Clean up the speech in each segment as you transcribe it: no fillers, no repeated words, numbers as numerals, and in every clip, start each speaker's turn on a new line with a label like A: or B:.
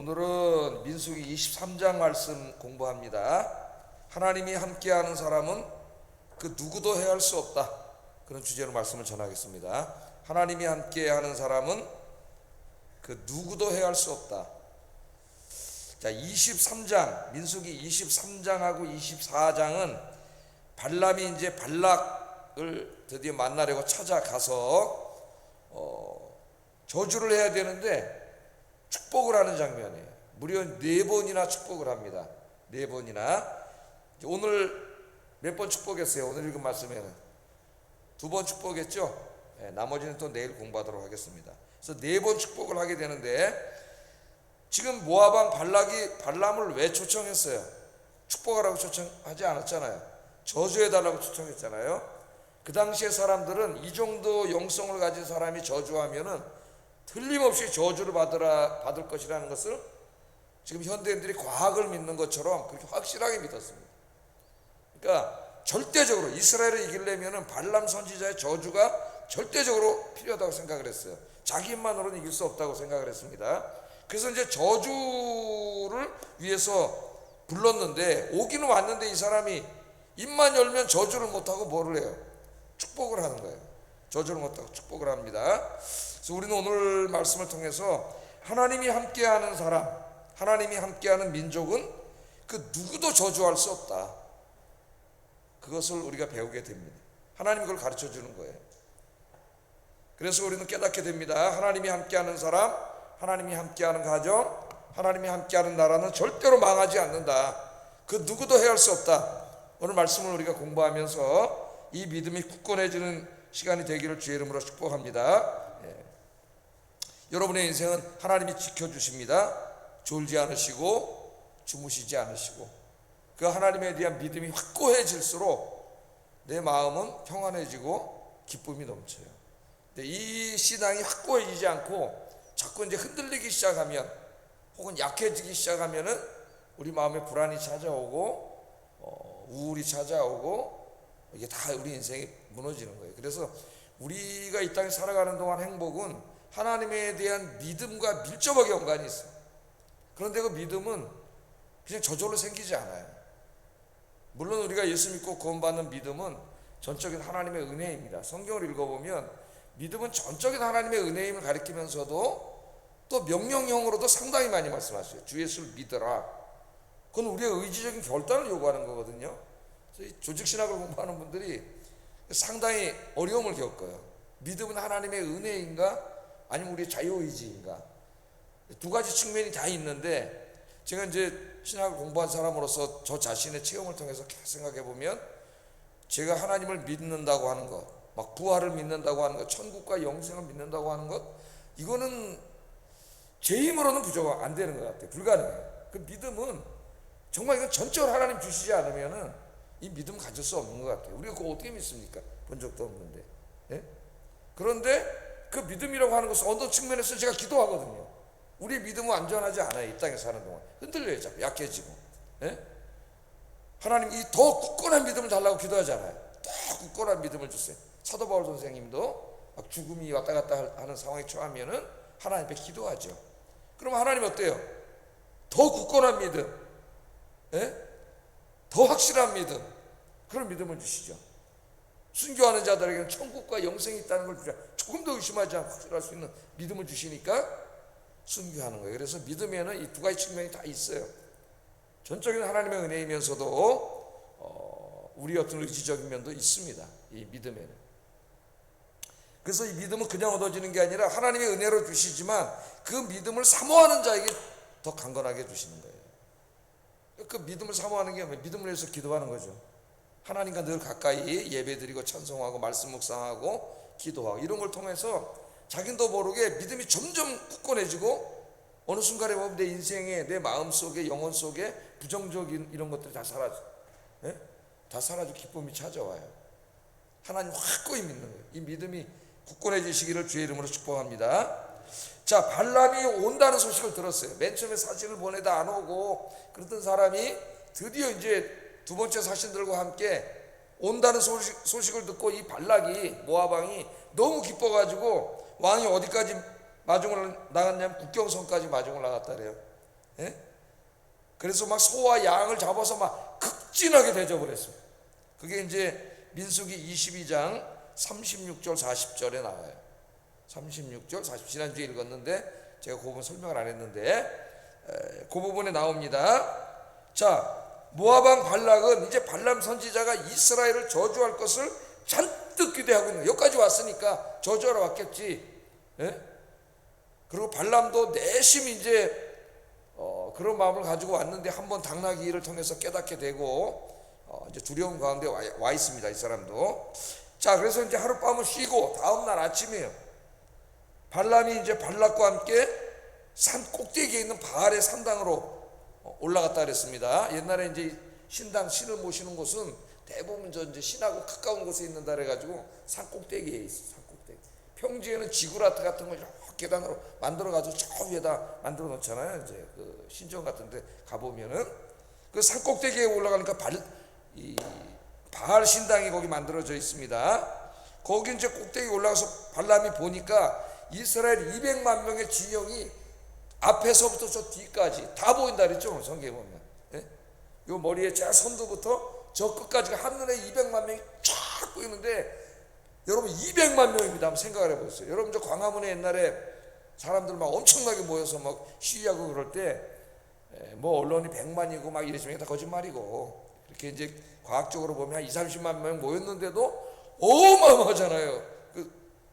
A: 오늘은 민수기 23장 말씀 공부합니다. 하나님이 함께하는 사람은 그 누구도 해할 수 없다. 그런 주제로 말씀을 전하겠습니다. 하나님이 함께하는 사람은 그 누구도 해할 수 없다. 자, 23장 민수기 23장하고 24장은 발람이 이제 발락을 드디어 만나려고 찾아가서 저주를 해야 되는데 축복을 하는 장면이에요. 무려 4번이나 축복을 합니다. 4번이나. 오늘 몇 번 축복했어요? 오늘 읽은 말씀에는 2번 축복했죠? 네, 나머지는 또 내일 공부하도록 하겠습니다. 그래서 4번 축복을 하게 되는데, 지금 모압 왕 발락이 발람을 왜 초청했어요? 축복하라고 초청하지 않았잖아요. 저주해달라고 초청했잖아요. 그 당시의 사람들은 이 정도 영성을 가진 사람이 저주하면은 틀림없이 저주를 받을 것이라는 것을 지금 현대인들이 과학을 믿는 것처럼 그렇게 확실하게 믿었습니다. 그러니까 절대적으로 이스라엘을 이기려면 발람 선지자의 저주가 절대적으로 필요하다고 생각을 했어요. 자기 힘만으로는 이길 수 없다고 생각을 했습니다. 그래서 이제 저주를 위해서 불렀는데, 오기는 왔는데 이 사람이 입만 열면 저주를 못하고 뭐를 해요? 축복을 하는 거예요. 저주를 못하고 축복을 합니다. 그래서 우리는 오늘 말씀을 통해서 하나님이 함께하는 사람, 하나님이 함께하는 민족은 그 누구도 저주할 수 없다. 그것을 우리가 배우게 됩니다. 하나님이 그걸 가르쳐 주는 거예요. 그래서 우리는 깨닫게 됩니다. 하나님이 함께하는 사람, 하나님이 함께하는 가정, 하나님이 함께하는 나라는 절대로 망하지 않는다. 그 누구도 해할 수 없다. 오늘 말씀을 우리가 공부하면서 이 믿음이 굳건해지는 시간이 되기를 주의 이름으로 축복합니다. 여러분의 인생은 하나님이 지켜주십니다. 졸지 않으시고 주무시지 않으시고, 그 하나님에 대한 믿음이 확고해질수록 내 마음은 평안해지고 기쁨이 넘쳐요. 근데 이 신앙이 확고해지지 않고 자꾸 이제 흔들리기 시작하면, 혹은 약해지기 시작하면은 우리 마음에 불안이 찾아오고 우울이 찾아오고, 이게 다 우리 인생이 무너지는 거예요. 그래서 우리가 이 땅에 살아가는 동안 행복은 하나님에 대한 믿음과 밀접하게 연관이 있어요. 그런데 그 믿음은 그냥 저절로 생기지 않아요. 물론 우리가 예수 믿고 구원받는 믿음은 전적인 하나님의 은혜입니다. 성경을 읽어보면 믿음은 전적인 하나님의 은혜임을 가리키면서도 또 명령형으로도 상당히 많이 말씀하셔요. 주 예수를 믿어라. 그건 우리의 의지적인 결단을 요구하는 거거든요. 그래서 조직신학을 공부하는 분들이 상당히 어려움을 겪어요. 믿음은 하나님의 은혜인가? 아니면 우리의 자유의지인가? 두 가지 측면이 다 있는데, 제가 이제 신학을 공부한 사람으로서 저 자신의 체험을 통해서 생각해 보면, 제가 하나님을 믿는다고 하는 것, 막 부활을 믿는다고 하는 것, 천국과 영생을 믿는다고 하는 것, 이거는 제 힘으로는 부족하고 안 되는 것 같아요. 불가능해요. 그 믿음은 정말 이건 전적으로 하나님 주시지 않으면은 이 믿음 가질 수 없는 것 같아요. 우리가 그거 어떻게 믿습니까? 본 적도 없는데. 예? 그런데 그 믿음이라고 하는 것은 어떤 측면에서 제가 기도하거든요. 우리의 믿음은 안전하지 않아요. 이 땅에 사는 동안 흔들려요. 자꾸 약해지고. 예? 하나님 이 더 굳건한 믿음을 달라고 기도하잖아요. 더 굳건한 믿음을 주세요. 사도 바울 선생님도 막 죽음이 왔다 갔다 하는 상황에 처하면은 하나님 앞에 기도하죠. 그럼 하나님 어때요? 더 굳건한 믿음, 예? 더 확실한 믿음, 그런 믿음을 주시죠. 순교하는 자들에게는 천국과 영생이 있다는 걸 주자. 조금 더 의심하지 않고 확실할 수 있는 믿음을 주시니까 순교하는 거예요. 그래서 믿음에는 이 두 가지 측면이 다 있어요. 전적인 하나님의 은혜이면서도 우리 어떤 의지적인 면도 있습니다. 이 믿음에는. 그래서 이 믿음은 그냥 얻어지는 게 아니라 하나님의 은혜로 주시지만 그 믿음을 사모하는 자에게 더 강건하게 주시는 거예요. 그 믿음을 사모하는 게 믿음을 위해서 기도하는 거죠. 하나님과 늘 가까이 예배드리고 찬송하고 말씀 묵상하고 기도하고, 이런 걸 통해서 자기도 모르게 믿음이 점점 굳건해지고, 어느 순간에 보면 내 인생에, 내 마음 속에, 영혼 속에 부정적인 이런 것들이 다 사라져. 예? 다 사라지고 기쁨이 찾아와요. 하나님 확고히 믿는 거예요. 이 믿음이 굳건해지시기를 주의 이름으로 축복합니다. 자, 발람이 온다는 소식을 들었어요. 맨 처음에 사신을 보내다 안 오고 그랬던 사람이 드디어 이제 두 번째 사신들과 함께 온다는 소식을 듣고 이 발락이, 모압 왕이 너무 기뻐가지고 왕이 어디까지 마중을 나갔냐면 국경선까지 마중을 나갔다 그래요. 예? 그래서 막 소와 양을 잡아서 막 극진하게 대접을 했습니다. 그게 이제 민수기 22장 36절 40절에 나와요. 36절 40, 지난주에 읽었는데 제가 그 부분 설명을 안 했는데 그 부분에 나옵니다. 자, 모압 왕 발락은 이제 발람 선지자가 이스라엘을 저주할 것을 잔뜩 기대하고 있는 거예요. 여기까지 왔으니까 저주하러 왔겠지. 예? 그리고 발람도 내심 이제 그런 마음을 가지고 왔는데 한번 당나귀를 통해서 깨닫게 되고 이제 두려움 가운데 와 있습니다. 이 사람도. 자, 그래서 이제 하룻밤을 쉬고 다음날 아침이에요. 발람이 이제 발락과 함께 산 꼭대기에 있는 바알의 산당으로 올라갔다 그랬습니다. 옛날에 이제 신당 신을 모시는 곳은 대부분 저 이제 신하고 가까운 곳에 있는다 그래가지고 산 꼭대기에 있어. 산 꼭대기. 평지에는 지구라트 같은 걸 이렇게 계단으로 만들어가지고 저 위에다 만들어 놓잖아요. 이제 그 신전 같은데 가보면은 그 산 꼭대기에 올라가니까 바알 신당이 거기 만들어져 있습니다. 거기 이제 꼭대기 올라가서 발람이 보니까 이스라엘 200만 명의 진영이 앞에서부터 저 뒤까지 다 보인다 그랬죠. 성경에 보면. 예? 요 머리에 저 선두부터 저 끝까지가 한눈에 200만 명이 쫙 보이는데 여러분 200만 명입니다. 한번 생각을 해보세요. 여러분 저 광화문에 옛날에 사람들 막 엄청나게 모여서 막 시위하고 그럴 때 뭐 언론이 100만이고 막 이랬으면 다 거짓말이고 이렇게 이제 과학적으로 보면 한 20-30만 명 모였는데도 어마어마하잖아요.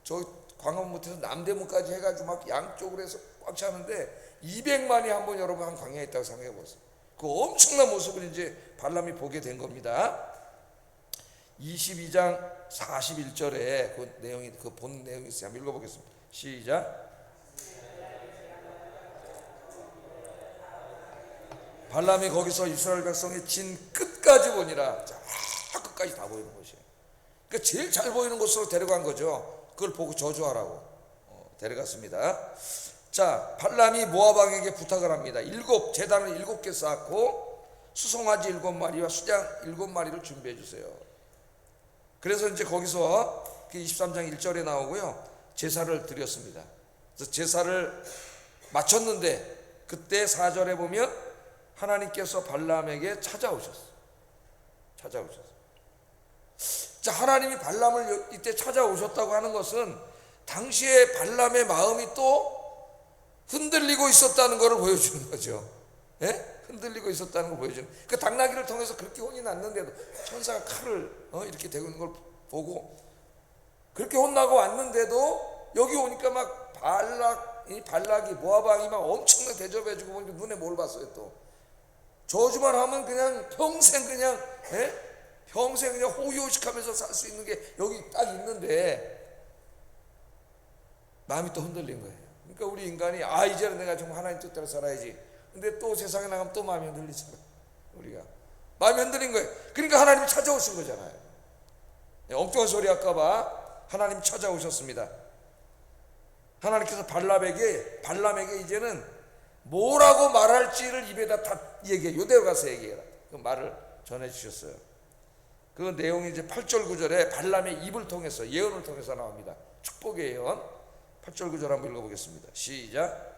A: 저 광화문부터 남대문까지 해가지고 막 양쪽으로 해서 꽉 차는데 200만이 한번 여러분 한 광야에 있다고 생각해 보세요. 그 엄청난 모습을 이제 발람이 보게 된 겁니다. 22장 41절에 그 내용이 그 본 내용이 있어요. 한번 읽어보겠습니다. 시작. 발람이 거기서 이스라엘 백성의 진 끝까지 보니라. 자, 끝까지 다 보이는 곳이에요. 그러니까 제일 잘 보이는 곳으로 데려간 거죠. 그걸 보고 저주하라고 데려갔습니다. 자, 발람이 모압 왕에게 부탁을 합니다. 제단을 7개 쌓고 수송아지 7마리와 수장 7마리를 준비해 주세요. 그래서 이제 거기서 23장 1절에 나오고요. 제사를 드렸습니다. 그래서 제사를 마쳤는데 그때 4절에 보면 하나님께서 발람에게 찾아오셨어요. 자, 하나님이 발람을 이때 찾아오셨다고 하는 것은 당시에 발람의 마음이 또 흔들리고 있었다는 것을 보여주는 거죠. 예? 흔들리고 있었다는 걸 보여주는. 그 당나귀를 통해서 그렇게 혼이 났는데도 천사가 칼을 이렇게 대고 있는 걸 보고 그렇게 혼나고 왔는데도 여기 오니까 막 발락이 모압 왕이 막 엄청나게 대접해주고 보니까 눈에 뭘 봤어요. 또 저주만 하면 그냥 평생 그냥 호의호식하면서 살 수 있는 게 여기 딱 있는데 마음이 또 흔들린 거예요. 그러니까 우리 인간이 이제는 내가 정말 하나님 뜻대로 살아야지. 근데 또 세상에 나가면 또 마음이 흔들리잖아요. 우리가 마음이 흔들린 거예요. 그러니까 하나님이 찾아오신 거잖아요. 엉뚱한 소리 할까봐 하나님이 찾아오셨습니다. 하나님께서 발람에게 이제는 뭐라고 말할지를 입에다 다 얘기해. 요대로 가서 얘기해라. 그 말을 전해주셨어요. 그 내용이 이제 8절 9절에 발람의 입을 통해서 예언을 통해서 나옵니다. 축복의 예언. 8절 9절 한번 읽어보겠습니다. 시작.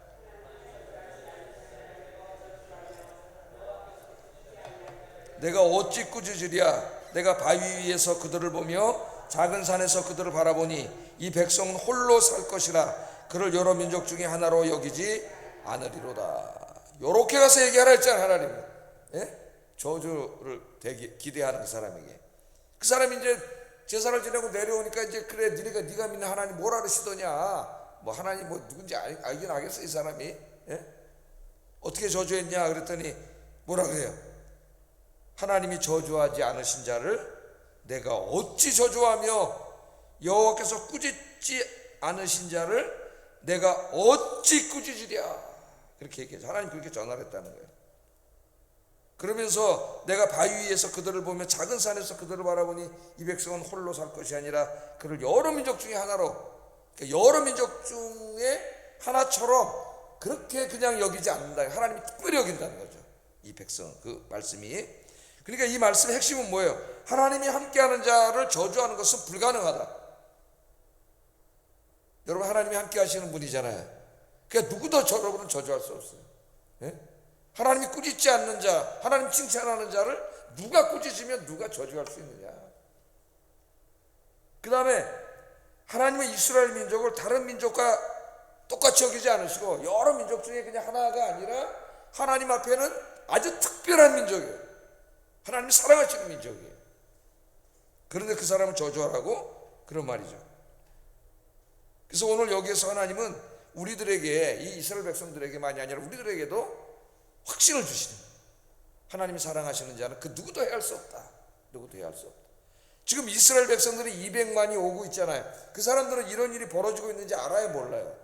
A: 내가 어찌 꾸짖으랴. 내가 바위 위에서 그들을 보며 작은 산에서 그들을 바라보니 이 백성은 홀로 살 것이라. 그를 여러 민족 중에 하나로 여기지 않으리로다. 요렇게 가서 얘기하라 했잖아요. 하나님. 예? 저주를 기대하는 그 사람에게. 그 사람이 이제 제사를 지내고 내려오니까 이제 그래 네가 믿는 하나님 뭘 알으시더냐. 뭐 하나님 뭐 누군지 알긴 알겠어 이 사람이. 예? 어떻게 저주했냐 그랬더니 뭐라 그래요? 하나님이 저주하지 않으신 자를 내가 어찌 저주하며 여호와께서 꾸짖지 않으신 자를 내가 어찌 꾸짖으랴. 그렇게 얘기해서 하나님 그렇게 전화를 했다는 거예요. 그러면서 내가 바위 위에서 그들을 보며 작은 산에서 그들을 바라보니 이 백성은 홀로 살 것이 아니라 그를 여러 민족 중에 하나로, 그러니까 여러 민족 중에 하나처럼 그렇게 그냥 여기지 않는다. 하나님이 특별히 여긴다는 거죠. 이 백성 그 말씀이. 그러니까 이 말씀의 핵심은 뭐예요? 하나님이 함께하는 자를 저주하는 것은 불가능하다. 여러분 하나님이 함께 하시는 분이잖아요. 그러니까 누구도 여러분은 저주할 수 없어요. 예? 하나님이 꾸짖지 않는 자, 하나님 칭찬하는 자를 누가 꾸짖으면 누가 저주할 수 있느냐. 그 다음에 하나님은 이스라엘 민족을 다른 민족과 똑같이 여기지 않으시고 여러 민족 중에 그냥 하나가 아니라 하나님 앞에는 아주 특별한 민족이에요. 하나님이 사랑하시는 민족이에요. 그런데 그 사람을 저주하라고? 그런 말이죠. 그래서 오늘 여기에서 하나님은 우리들에게, 이 이스라엘 백성들에게만이 아니라 우리들에게도 확신을 주시는 거예요. 하나님이 사랑하시는 자는 그 누구도 해할 수 없다. 누구도 해할 수 없다. 지금 이스라엘 백성들이 200만이 오고 있잖아요. 그 사람들은 이런 일이 벌어지고 있는지 알아요, 몰라요?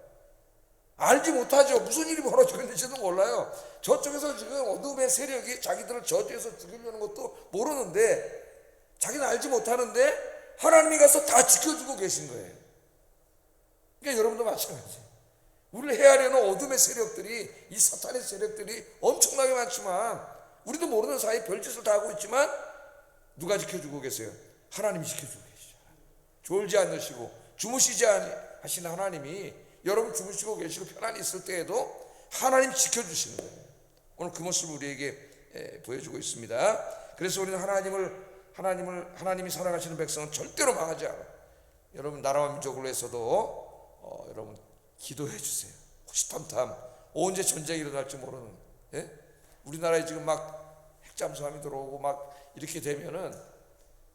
A: 알지 못하죠. 무슨 일이 벌어지고 있는지도 몰라요. 저쪽에서 지금 어둠의 세력이 자기들을 저주해서 죽이려는 것도 모르는데, 자기는 알지 못하는데 하나님이 가서 다 지켜주고 계신 거예요. 그러니까 여러분도 마찬가지예요. 우리를 해하려는 어둠의 세력들이, 이 사탄의 세력들이 엄청나게 많지만 우리도 모르는 사이에 별짓을 다 하고 있지만 누가 지켜주고 계세요? 하나님이 지켜주고 계시죠. 졸지 않으시고 주무시지 하시는 하나님이 여러분 주무시고 계시고 편안히 있을 때에도 하나님 지켜주시는 거예요. 오늘 그 모습을 우리에게 보여주고 있습니다. 그래서 우리는 하나님이 사랑하시는 백성은 절대로 망하지 않아요. 여러분 나라와 민족을 위해서도 여러분 기도해 주세요. 호시탐탐 언제 전쟁이 일어날지 모르는, 예? 우리나라에 지금 막 핵잠수함이 들어오고 막 이렇게 되면은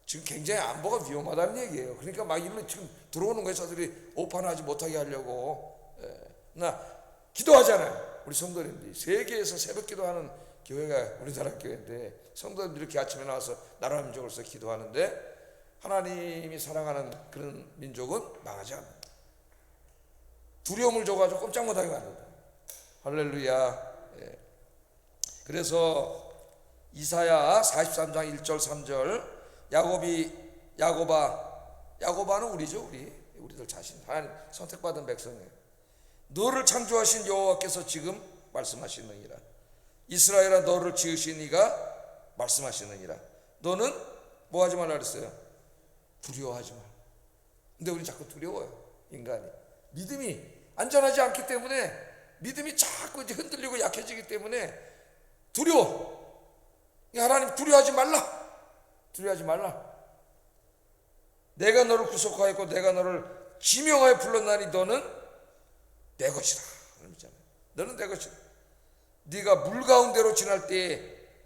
A: 지금 굉장히 안보가 위험하다는 얘기예요. 그러니까 막 이런 지금 들어오는 거에 저들이 오판하지 못하게 하려고, 나 기도하잖아요. 우리 성도님들이 세계에서 새벽 기도하는 교회가 우리나라 교회인데 성도님들이 이렇게 아침에 나와서 나라 민족으로서 기도하는데 하나님이 사랑하는 그런 민족은 망하지 않는다. 두려움을 줘가지고 꼼짝 못하게 만든다. 할렐루야. 예. 그래서 이사야 43장 1절 3절 야고바는 우리죠. 우리들 자신, 하나님 선택받은 백성이에요. 너를 창조하신 여호와께서 지금 말씀하시느니라. 이스라엘아 너를 지으신 이가 말씀하시느니라. 너는 뭐 하지 말라 그랬어요? 두려워하지 마. 근데 우리 자꾸 두려워요. 인간이 믿음이 안전하지 않기 때문에, 믿음이 자꾸 이제 흔들리고 약해지기 때문에 두려워. 하나님 두려워하지 말라. 두려워하지 말라. 내가 너를 구속하였고 내가 너를 지명하여 불렀나니 너는 내 것이라. 너는 내 것이라. 네가 물 가운데로 지날 때에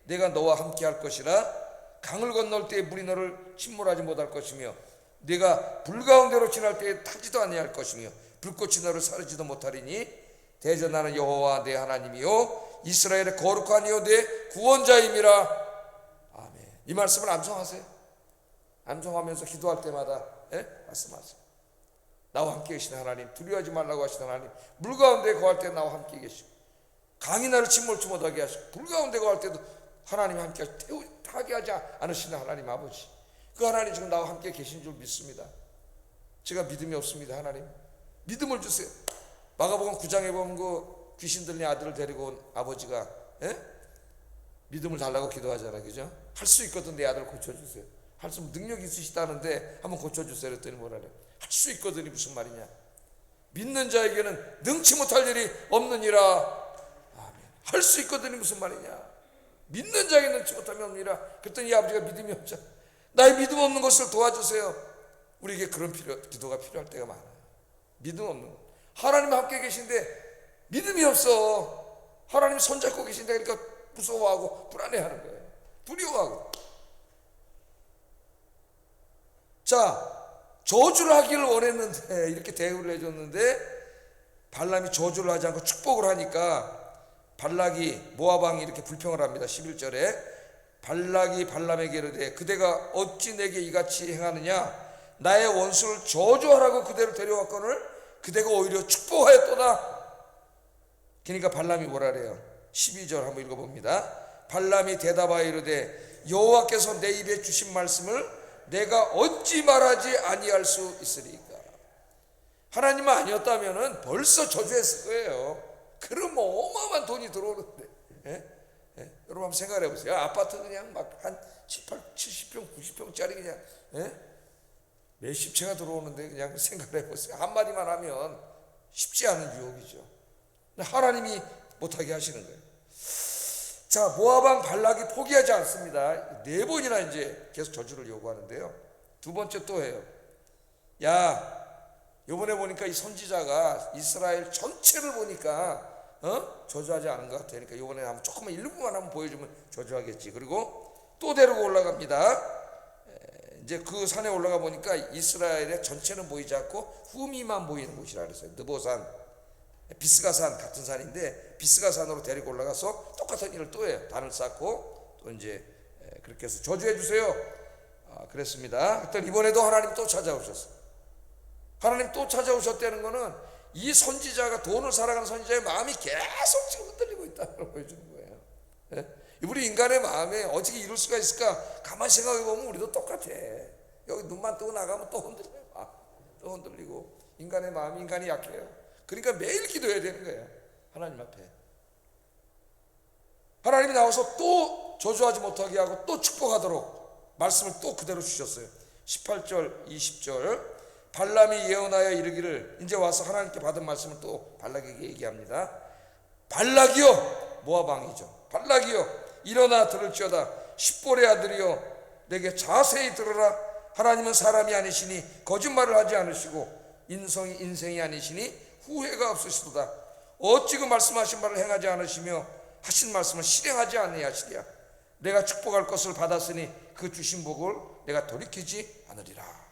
A: 내가 너와 함께 할 것이라. 강을 건널 때에 물이 너를 침몰하지 못할 것이며 네가 불 가운데로 지날 때에 타지도 아니할 것이며 불꽃이 너를 사르지도 못하리니 대저 나는 여호와 내 하나님이요 이스라엘의 거룩한 이요 내 구원자임이라. 아멘. 이 말씀을 암송하세요. 암송하면서 기도할 때마다 말씀하세요. 나와 함께 계시는 하나님, 두려워하지 말라고 하시는 하나님, 물 가운데 거할 때 나와 함께 계시고 강이 나를 침몰치 못하게 하시고 불 가운데 거할 때도 하나님이 함께 타게 하지 않으시는 하나님 아버지, 그 하나님 지금 나와 함께 계신 줄 믿습니다. 제가 믿음이 없습니다. 하나님 믿음을 주세요. 마가복음 9장에 보면 그 귀신 들린 아들을 데리고 온 아버지가 믿음을 달라고 기도하잖아요. 그죠? 할 수 있거든 내 아들 고쳐주세요. 할 수 능력이 있으시다는데 한번 고쳐주세요 그랬더니 뭐라 그래? 할 수 있거든이 무슨 말이냐? 믿는 자에게는 능치 못할 일이 없느니라. 아멘. 할 수 있거든이 무슨 말이냐? 믿는 자에게는 능치 못함이 없느니라. 그랬더니 이 아버지가 믿음이 없잖아. 나의 믿음 없는 것을 도와주세요. 우리에게 그런 기도가 필요할 때가 많아요. 믿음 없는 것. 하나님 함께 계신데 믿음이 없어. 하나님 손잡고 계신데 그러니까 무서워하고 불안해하는 거예요. 두려워하고. 자, 저주를 하기를 원했는데 이렇게 대우를 해줬는데 발람이 저주를 하지 않고 축복을 하니까 발락이 모압 왕이 이렇게 불평을 합니다. 11절에 발락이 발람에게 이르되 그대가 어찌 내게 이같이 행하느냐? 나의 원수를 저주하라고 그대를 데려왔거늘 그대가 오히려 축복하였도다. 그러니까 발람이 뭐라 그래요? 12절 한번 읽어봅니다. 발람이 대답하여 이르되 여호와께서 내 입에 주신 말씀을 내가 어찌 말하지 아니할 수 있으리까. 하나님 아니었다면 벌써 저주했을 거예요. 그럼 어마어마한 돈이 들어오는데, 여러분 한번 생각해 보세요. 아파트 그냥 막 한 70평 90평짜리 그냥 몇십 채가 들어오는데 그냥 생각해 보세요. 한마디만 하면 쉽지 않은 유혹이죠. 하나님이 못하게 하시는 거예요. 자, 모압 왕 발락이 포기하지 않습니다. 4번이나 이제 계속 저주를 요구하는데요. 두 번째 또 해요. 야, 요번에 보니까 이 선지자가 이스라엘 전체를 보니까 저주하지 않은 것 같으니까 요번에 한번 조금만 일부만 한번 보여주면 저주하겠지. 그리고 또 데리고 올라갑니다. 이제 그 산에 올라가 보니까 이스라엘의 전체는 보이지 않고 후미만 보이는 곳이라 그랬어요. 느보산, 비스가산 같은 산인데 비스가산으로 데리고 올라가서 똑같은 일을 또 해요. 단을 쌓고 또 이제 그렇게 해서 저주해 주세요. 그랬습니다. 그랬더니 이번에도 하나님 또 찾아오셨어요. 하나님 또 찾아오셨다는 거는 이 선지자가, 돈을 살아가는 선지자의 마음이 계속 지금 흔들리고 있다는 걸 보여주는 거예요. 예? 우리 인간의 마음에 어떻게 이룰 수가 있을까? 가만히 생각해 보면 우리도 똑같아. 여기 눈만 뜨고 나가면 또 흔들려요. 또 흔들리고. 인간의 마음이, 인간이 약해요. 그러니까 매일 기도해야 되는 거예요. 하나님 앞에. 하나님이 나와서 또 저주하지 못하게 하고 또 축복하도록 말씀을 또 그대로 주셨어요. 18절 20절 발람이 예언하여 이르기를, 이제 와서 하나님께 받은 말씀을 또 발락에게 얘기합니다. 발락이여, 모압 왕이죠. 발락이여, 일어나 들을지어다. 십볼의 아들이여, 내게 자세히 들으라. 하나님은 사람이 아니시니 거짓말을 하지 않으시고 인생이 아니시니 후회가 없으시도다. 어찌 그 말씀하신 바를 행하지 않으시며 하신 말씀을 실행하지 아니하시랴. 내가 축복할 것을 받았으니 그 주신 복을 내가 돌이키지 않으리라.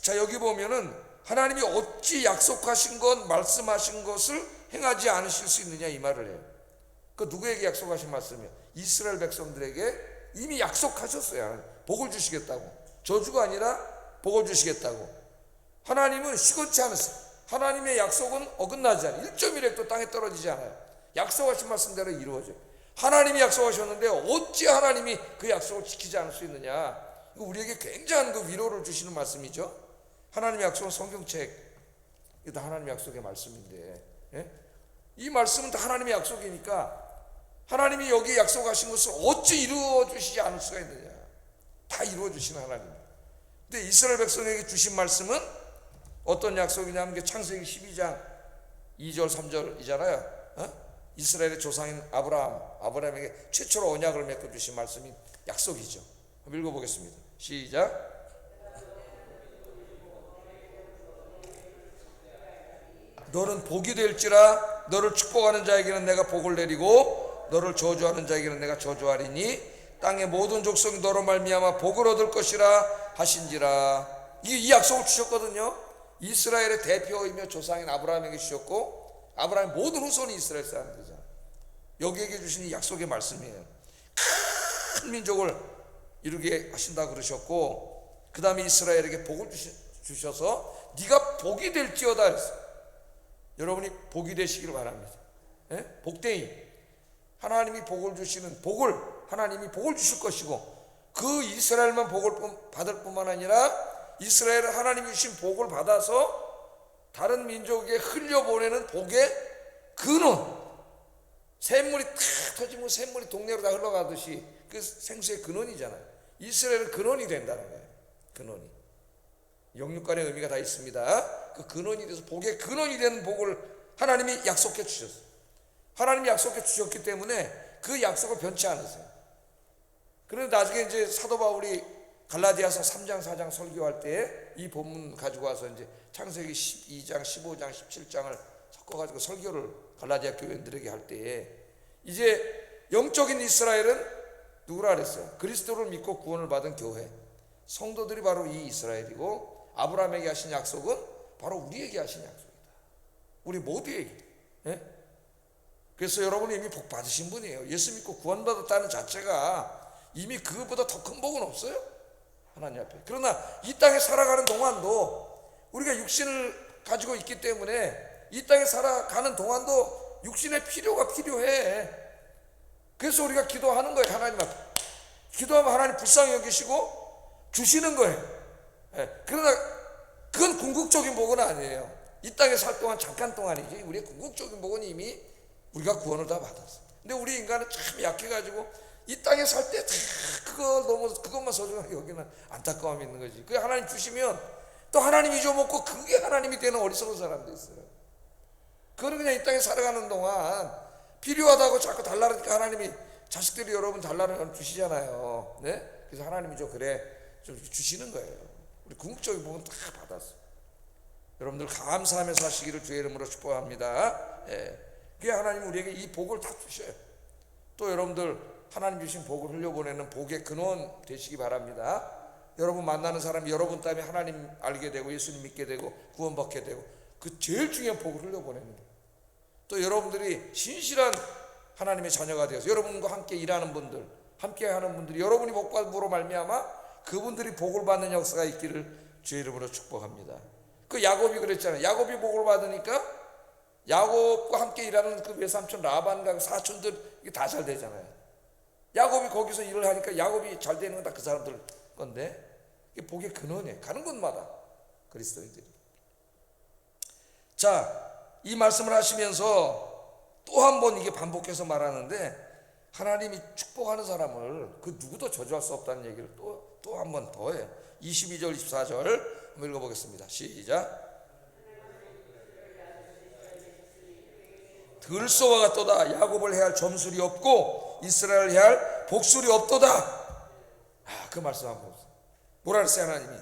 A: 자, 여기 보면은 하나님이 어찌 약속하신 것, 말씀하신 것을 행하지 않으실 수 있느냐, 이 말을 해요. 그 누구에게 약속하신 말씀이에요? 이스라엘 백성들에게 이미 약속하셨어요. 복을 주시겠다고. 저주가 아니라 복을 주시겠다고. 하나님은 시건치 않으세요. 하나님의 약속은 어긋나지 않아요. 1.1획도 땅에 떨어지지 않아요. 약속하신 말씀대로 이루어져요. 하나님이 약속하셨는데 어찌 하나님이 그 약속을 지키지 않을 수 있느냐. 이거 우리에게 굉장한 그 위로를 주시는 말씀이죠. 하나님의 약속은 성경책, 이거 다 하나님의 약속의 말씀인데, 예? 이 말씀은 다 하나님의 약속이니까 하나님이 여기 약속하신 것을 어찌 이루어 주시지 않을 수가 있느냐. 다 이루어 주시는 하나님. 근데 이스라엘 백성에게 주신 말씀은 어떤 약속이냐면 창세기 12장 2절 3절이잖아요. 이스라엘의 조상인 아브라함에게 최초로 언약을 맺어 주신 말씀이 약속이죠. 한번 읽어보겠습니다. 시작. 너는 복이 될지라. 너를 축복하는 자에게는 내가 복을 내리고 너를 저주하는 자에게는 내가 저주하리니 땅의 모든 족속이 너로 말미암아 복을 얻을 것이라 하신지라. 이 약속을 주셨거든요. 이스라엘의 대표이며 조상인 아브라함에게 주셨고, 아브라함의 모든 후손이 이스라엘 사람들이잖아요. 여기에게 주신 이 약속의 말씀이에요. 큰 민족을 이루게 하신다 그러셨고, 그 다음에 이스라엘에게 복을 주셔서 네가 복이 될지어다 그랬어요. 여러분이 복이 되시기를 바랍니다. 예? 복되이 하나님이 복을 주시는, 복을 하나님이 복을 주실 것이고, 그 이스라엘만 복을 받을 뿐만 아니라 이스라엘은 하나님이 주신 복을 받아서 다른 민족에게 흘려보내는 복의 근원, 샘물이 탁 터지면 샘물이 동네로 다 흘러가듯이 그 생수의 근원이잖아요. 이스라엘은 근원이 된다는 거예요. 근원이. 영육간의 의미가 다 있습니다. 그 근원이 돼서 복의 근원이 되는 복을 하나님이 약속해 주셨어요. 하나님이 약속해 주셨기 때문에 그 약속을 변치 않으세요. 그런데 나중에 이제 사도 바울이 갈라디아서 3장 4장 설교할 때 이 본문 가지고 와서 이제 창세기 12장 15장 17장을 섞어가지고 설교를 갈라디아 교인들에게 할 때에 이제 영적인 이스라엘은 누구라 그랬어요? 그리스도를 믿고 구원을 받은 교회, 성도들이 바로 이 이스라엘이고, 아브라함에게 하신 약속은 바로 우리에게 하신 약속이다. 우리 모두에게. 예? 그래서 여러분이 이미 복 받으신 분이에요. 예수 믿고 구원받았다는 자체가 이미 그것보다 더 큰 복은 없어요, 하나님 앞에. 그러나 이 땅에 살아가는 동안도 우리가 육신을 가지고 있기 때문에 이 땅에 살아가는 동안도 육신의 필요가 필요해. 그래서 우리가 기도하는 거예요. 하나님 앞에 기도하면 하나님 불쌍히 여기시고 주시는 거예요. 예. 그러나 그건 궁극적인 복은 아니에요. 이 땅에 살 동안 잠깐 동안이지, 우리의 궁극적인 복은 이미 우리가 구원을 다 받았어. 근데 우리 인간은 참 약해가지고 이 땅에 살 때 그것만 소중하게 여기는 안타까움이 있는 거지. 그게 하나님 주시면 또 하나님 잊어먹고 그게 하나님이 되는 어리석은 사람도 있어요. 그거는 그냥 이 땅에 살아가는 동안 필요하다고 자꾸 달라니까 하나님이 자식들이 여러분 달라는 주시잖아요. 네? 그래서 하나님이 좀 그래 좀 주시는 거예요. 우리 궁극적인 부분 다 받았어. 여러분들 감사하면서 하시기를 주의 이름으로 축복합니다. 예. 그게 하나님이 우리에게 이 복을 다 주셔요. 또 여러분들 하나님 주신 복을 흘려보내는 복의 근원 되시기 바랍니다. 여러분 만나는 사람이 여러분 때문에 하나님 알게 되고 예수님 믿게 되고 구원받게 되고 그 제일 중요한 복을 흘려보내는 거예요. 또 여러분들이 신실한 하나님의 자녀가 되어서 여러분과 함께 일하는 분들, 함께 하는 분들이 여러분이 복받음으로 말미암아 그분들이 복을 받는 역사가 있기를 주의 이름으로 축복합니다. 그 야곱이 그랬잖아요. 야곱이 복을 받으니까 야곱과 함께 일하는 그 외삼촌 라반과 사촌들 이게 다 잘 되잖아요. 야곱이 거기서 일을 하니까 야곱이 잘 되는 건 다 그 사람들 건데 이게 복의 근원이에요. 가는 곳마다 그리스도인들이. 자, 이 말씀을 하시면서 또 한 번 이게 반복해서 말하는데 하나님이 축복하는 사람을 그 누구도 저주할 수 없다는 얘기를 또 한 번 더 해요. 22절 24절 한번 읽어보겠습니다. 시작. 들소와 같도다. 야곱을 해할 점술이 없고 이스라엘을 해할 복술이 없도다. 그 말씀 한번 보세요. 뭐라 그랬어요 하나님이?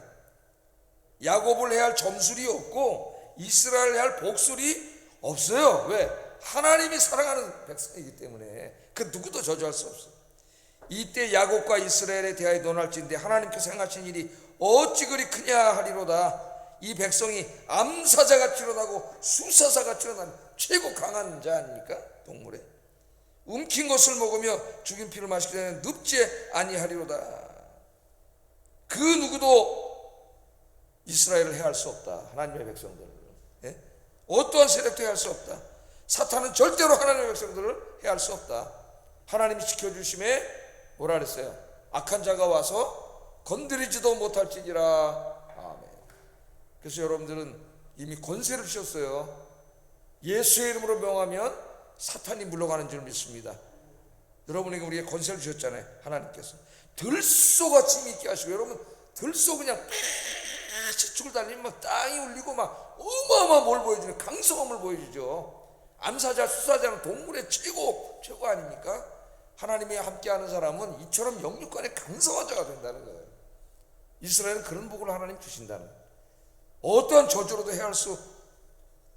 A: 야곱을 해할 점술이 없고 이스라엘을 해할 복술이 없어요. 왜? 하나님이 사랑하는 백성이기 때문에 그 누구도 저주할 수 없어요. 이때 야곱과 이스라엘에 대하여 논할진대 하나님께서 행하신 일이 어찌 그리 크냐 하리로다. 이 백성이 암사자같이 일어나고 수사사같이 일어나는 최고 강한 자 아닙니까? 동물에 움킨 것을 먹으며 죽인 피를 마시기 전에 눕지 아니하리로다. 그 누구도 이스라엘을 해할 수 없다. 하나님의 백성들을. 예? 어떠한 세력도 해할 수 없다. 사탄은 절대로 하나님의 백성들을 해할 수 없다. 하나님이 지켜주심에 뭐라 그랬어요? 악한 자가 와서 건드리지도 못할지니라. 아멘. 그래서 여러분들은 이미 권세를 주셨어요. 예수의 이름으로 명하면 사탄이 물러가는 줄 믿습니다. 여러분에게 우리에게 권세를 주셨잖아요. 하나님께서 들소같이 믿게 하시고 여러분 들소 그냥 지축을 달리면 막 땅이 울리고 막 어마어마한 뭘 보여주는 강성함을 보여주죠. 암사자 수사자는 동물의 최고 아닙니까? 하나님이 함께하는 사람은 이처럼 영육간의 강성한 자가 된다는 거예요. 이스라엘은 그런 복을 하나님 주신다는 거예요. 어떠한 저주로도 해할 수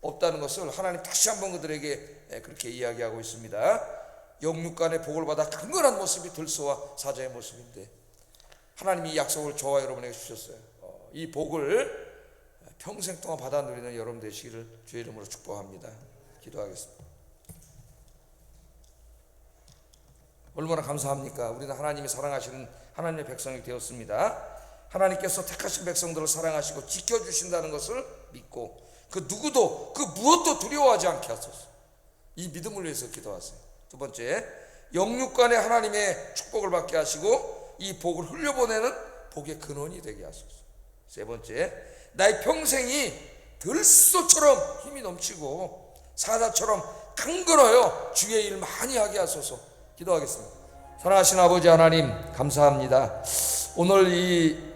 A: 없다는 것을 하나님 다시 한번 그들에게 그렇게 이야기하고 있습니다. 영육간의 복을 받아 강건한 모습이 들소와 사자의 모습인데 하나님이 이 약속을 저와 여러분에게 주셨어요. 이 복을 평생 동안 받아 누리는 여러분 되시기를 주의 이름으로 축복합니다. 기도하겠습니다. 얼마나 감사합니까? 우리는 하나님이 사랑하시는 하나님의 백성이 되었습니다. 하나님께서 택하신 백성들을 사랑하시고 지켜주신다는 것을 믿고 그 누구도 그 무엇도 두려워하지 않게 하소서. 이 믿음을 위해서 기도하세요. 두 번째, 영육간의 하나님의 축복을 받게 하시고 이 복을 흘려보내는 복의 근원이 되게 하소서. 세 번째, 나의 평생이 들소처럼 힘이 넘치고 사자처럼 강건하여 주의 일 많이 하게 하소서. 기도하겠습니다. 사랑하신 아버지 하나님 감사합니다. 오늘 이